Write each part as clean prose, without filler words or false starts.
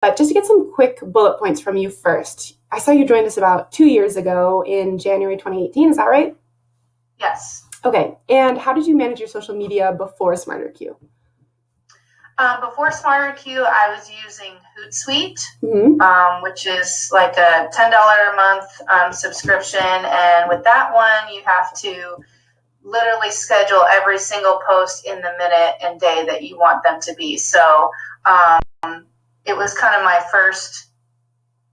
But just to get some quick bullet points from you first, I saw you joined us about 2 years ago in January 2018. Is that right? Yes. Okay. And how did you manage your social media before SmarterQueue? Before SmarterQueue, I was using Hootsuite, which is like a $10 a month subscription. And with that one, you have to literally schedule every single post in the minute and day that you want them to be. So it was kind of my first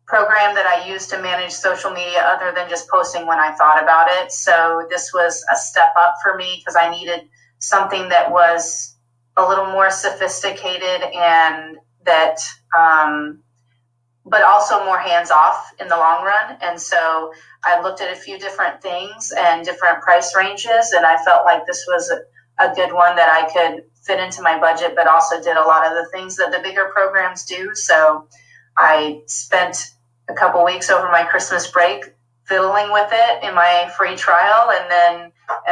program that I used to manage social media other than just posting when I thought about it. So this was a step up for me because I needed something that was a little more sophisticated and that, but also more hands-off in the long run. And so I looked at a few different things and different price ranges, and I felt like this was a good one that I could fit into my budget, but also did a lot of the things that the bigger programs do. So I spent a couple weeks over my Christmas break fiddling with it in my free trial, and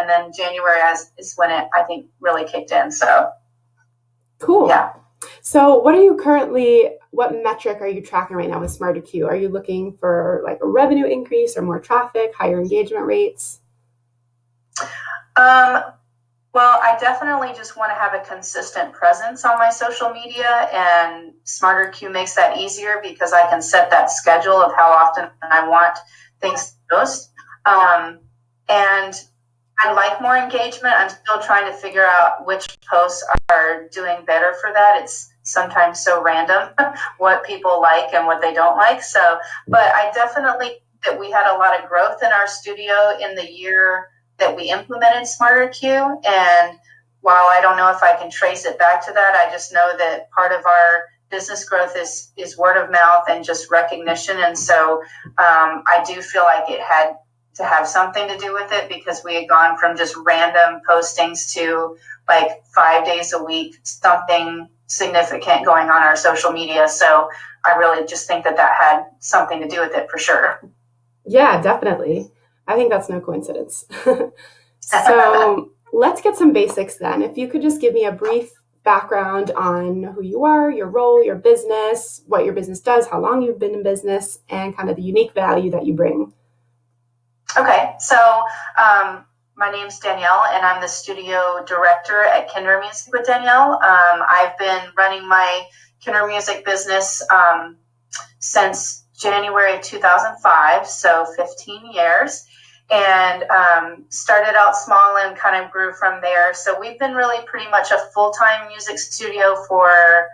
then January is when it, I think, really kicked in. So cool. Yeah. So what metric are you tracking right now with SmarterQueue? Are you looking for like a revenue increase or more traffic, higher engagement rates? Well, I definitely just want to have a consistent presence on my social media, and SmarterQueue makes that easier because I can set that schedule of how often I want things to post. And I like more engagement. I'm still trying to figure out which posts are doing better for that. It's sometimes so random what people like and what they don't like. So, but I definitely think that we had a lot of growth in our studio in the year that we implemented SmarterQueue. And while I don't know if I can trace it back to that, I just know that part of our business growth is word of mouth and just recognition. And so I do feel like it had to have something to do with it because we had gone from just random postings to like 5 days a week, something significant going on our social media. So I really just think that had something to do with it for sure. Yeah, definitely. I think that's no coincidence. So let's get some basics then. If you could just give me a brief background on who you are, your role, your business, what your business does, how long you've been in business, and kind of the unique value that you bring. Okay, so my name's Danielle, and I'm the studio director at Kindermusik with Danielle. I've been running my Kindermusik business since January of 2005, so 15 years, and started out small and kind of grew from there. So we've been really pretty much a full-time music studio for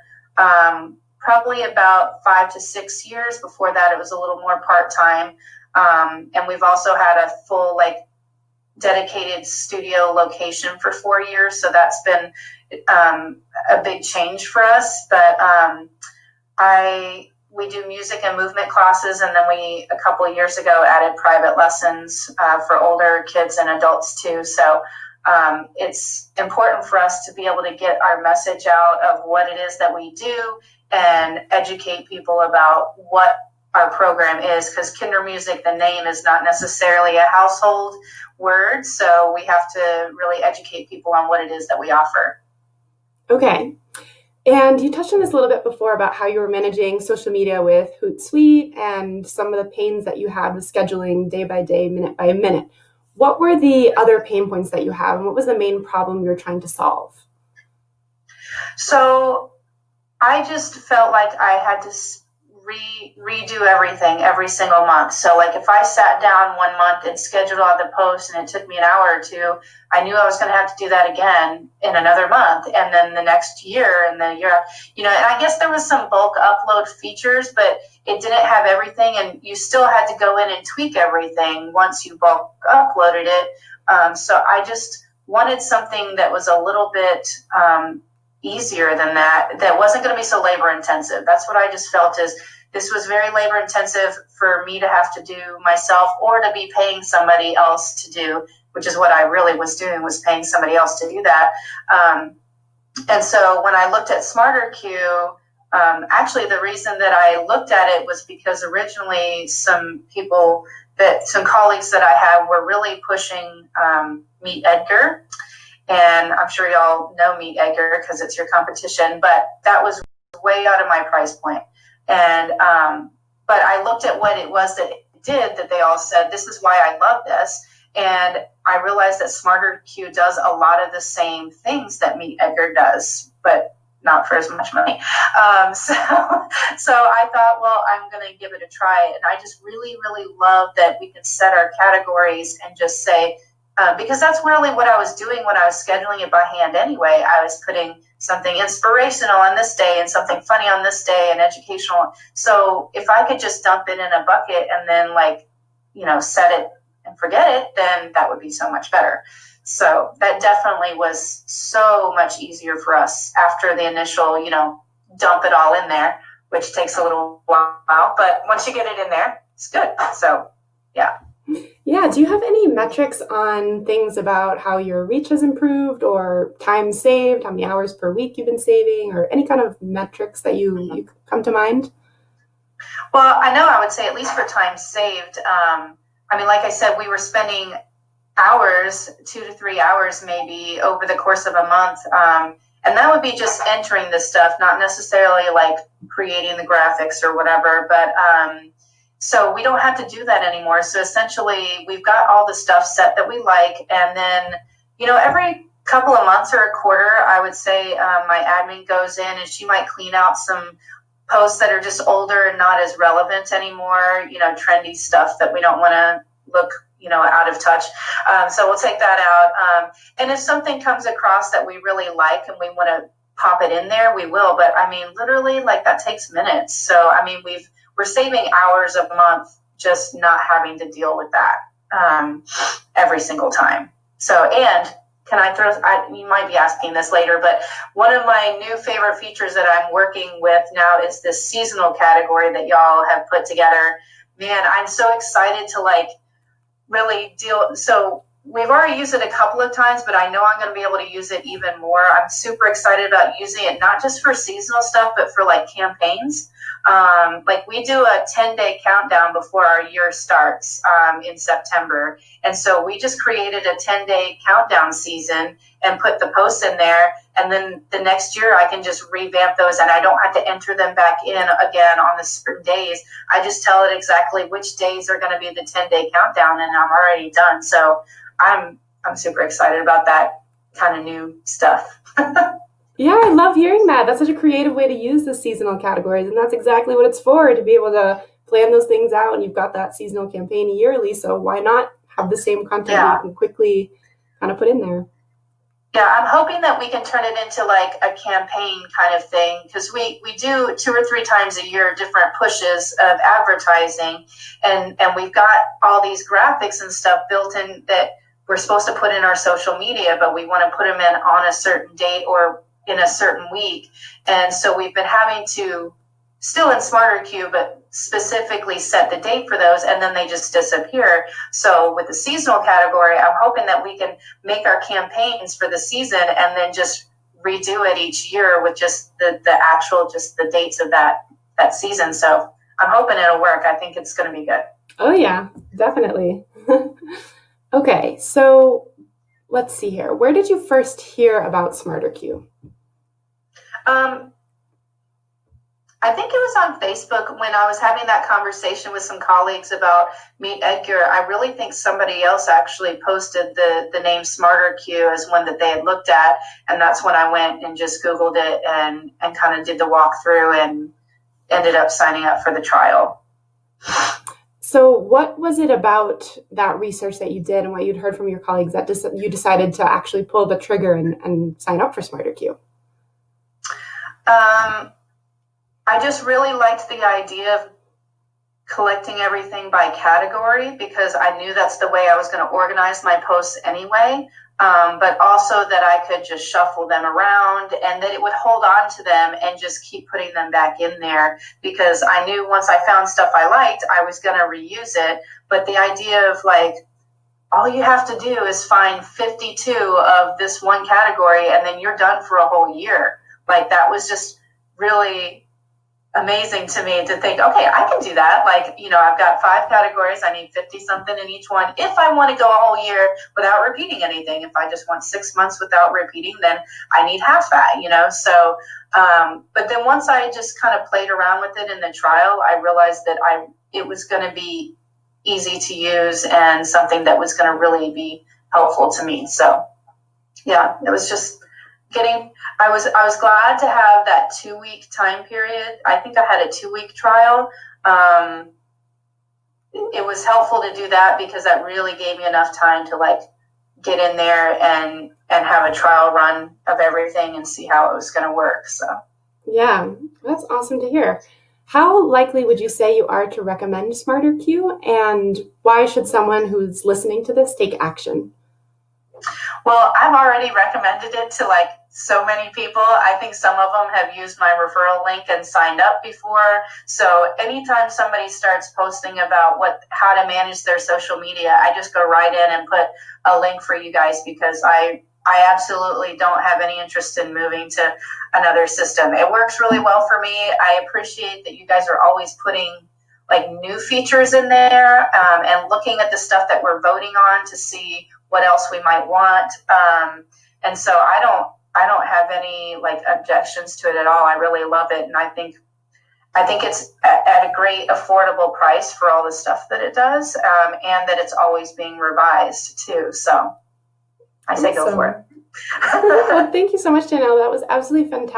probably about 5 to 6 years. Before that, it was a little more part-time. And we've also had a full dedicated studio location for 4 years. So that's been a big change for us. But we do music and movement classes. And then we, a couple of years ago, added private lessons for older kids and adults too. So it's important for us to be able to get our message out of what it is that we do and educate people about what our program is, because Kindermusik, the name, is not necessarily a household word, so we have to really educate people on what it is that we offer. Okay. And you touched on this a little bit before about how you were managing social media with Hootsuite and some of the pains that you had with scheduling day by day, minute by minute. What were the other pain points that you have, and what was the main problem you were trying to solve? So I just felt like I had to redo everything every single month. So like if I sat down one month and scheduled all the posts and it took me an hour or two, I knew I was going to have to do that again in another month, and then the next year and the year, and I guess there was some bulk upload features, but it didn't have everything, and you still had to go in and tweak everything once you bulk uploaded it. So I just wanted something that was a little bit easier than that wasn't going to be so labor intensive. That's what I just felt is this was very labor intensive for me to have to do myself or to be paying somebody else to do, which is what I really was doing, was paying somebody else to do that. And so when I looked at SmarterQueue, actually the reason that I looked at it was because originally some colleagues that I had were really pushing Meet Edgar. And I'm sure y'all know Meet Edgar because it's your competition, but that was way out of my price point. And, but I looked at what it was that it did that they all said, this is why I love this. And I realized that SmarterQueue does a lot of the same things that Meet Edgar does, but not for as much money. So I thought, well, I'm going to give it a try. And I just really, really love that we can set our categories and just say, because that's really what I was doing when I was scheduling it by hand anyway. I was putting something inspirational on this day and something funny on this day and educational. So if I could just dump it in a bucket and then set it and forget it, then that would be so much better. So that definitely was so much easier for us after the initial, dump it all in there, which takes a little while. But once you get it in there, it's good. So, yeah. Yeah. Do you have any metrics on things about how your reach has improved or time saved, how many hours per week you've been saving, or any kind of metrics that you come to mind? Well, I know I would say at least for time saved, like I said, we were spending hours, 2 to 3 hours maybe over the course of a month. And that would be just entering this stuff, not necessarily like creating the graphics or whatever. But so we don't have to do that anymore. So essentially, we've got all the stuff set that we like. And then, every couple of months or a quarter, I would say my admin goes in and she might clean out some posts that are just older and not as relevant anymore, trendy stuff that we don't want to look, out of touch. So we'll take that out. And if something comes across that we really like and we want to pop it in there, we will. But literally that takes minutes. So, we're saving hours a month just not having to deal with that every single time. So, and can I throw, you might be asking this later, but one of my new favorite features that I'm working with now is this seasonal category that y'all have put together. Man, I'm so excited to really deal. So we've already used it a couple of times, but I know I'm going to be able to use it even more. I'm super excited about using it, not just for seasonal stuff, but for campaigns. We do a 10-day countdown before our year starts in September. And so we just created a 10-day countdown season and put the posts in there. And then the next year I can just revamp those and I don't have to enter them back in again on the certain days. I just tell it exactly which days are going to be the 10-day countdown and I'm already done. So I'm super excited about that kind of new stuff. Yeah, I love hearing that. That's such a creative way to use the seasonal categories, and that's exactly what it's for, to be able to plan those things out, and you've got that seasonal campaign yearly, so why not have the same content that you can quickly kind of put in there? Yeah, I'm hoping that we can turn it into a campaign kind of thing, because we do 2 or 3 times a year different pushes of advertising, and we've got all these graphics and stuff built in that we're supposed to put in our social media, but we want to put them in on a certain date or in a certain week. And so we've been having to, still in SmarterQueue, but specifically set the date for those, and then they just disappear. So with the seasonal category, I'm hoping that we can make our campaigns for the season and then just redo it each year with just the actual, just the dates of that season. So I'm hoping it'll work. I think it's going to be good. Oh yeah, definitely. Okay, so let's see here. Where did you first hear about SmarterQueue? I think it was on Facebook when I was having that conversation with some colleagues about Meet Edgar. I really think somebody else actually posted the name SmarterQueue as one that they had looked at, and that's when I went and just Googled it and kind of did the walkthrough and ended up signing up for the trial. So what was it about that research that you did and what you'd heard from your colleagues that you decided to actually pull the trigger and sign up for SmarterQueue? I just really liked the idea of collecting everything by category because I knew that's the way I was going to organize my posts anyway, but also that I could just shuffle them around and that it would hold on to them and just keep putting them back in there because I knew once I found stuff I liked, I was going to reuse it. But the idea of all you have to do is find 52 of this one category and then you're done for a whole year. That was just really amazing to me to think, okay, I can do that. Like, I've got 5 categories. I need 50 something in each one. If I want to go a whole year without repeating anything, if I just want 6 months without repeating, then I need half that, So, but then once I just kind of played around with it in the trial, I realized that it was going to be easy to use and something that was going to really be helpful to me. So, yeah, it was just I was glad to have that 2-week time period. I think I had a 2-week trial. It was helpful to do that because that really gave me enough time to like get in there and have a trial run of everything and see how it was going to work. So, yeah, that's awesome to hear. How likely would you say you are to recommend SmarterQueue, and why should someone who's listening to this take action? Well, I've already recommended it to like so many people. I think some of them have used my referral link and signed up before. So anytime somebody starts posting about how to manage their social media, I just go right in and put a link for you guys because I absolutely don't have any interest in moving to another system. It works really well for me. I appreciate that you guys are always putting like new features in there and looking at the stuff that we're voting on to see what else we might want. And so I don't have any like objections to it at all. I really love it. And I think it's at a great affordable price for all the stuff that it does, and that it's always being revised too. So I say go for it. Well, thank you so much, Danielle. That was absolutely fantastic.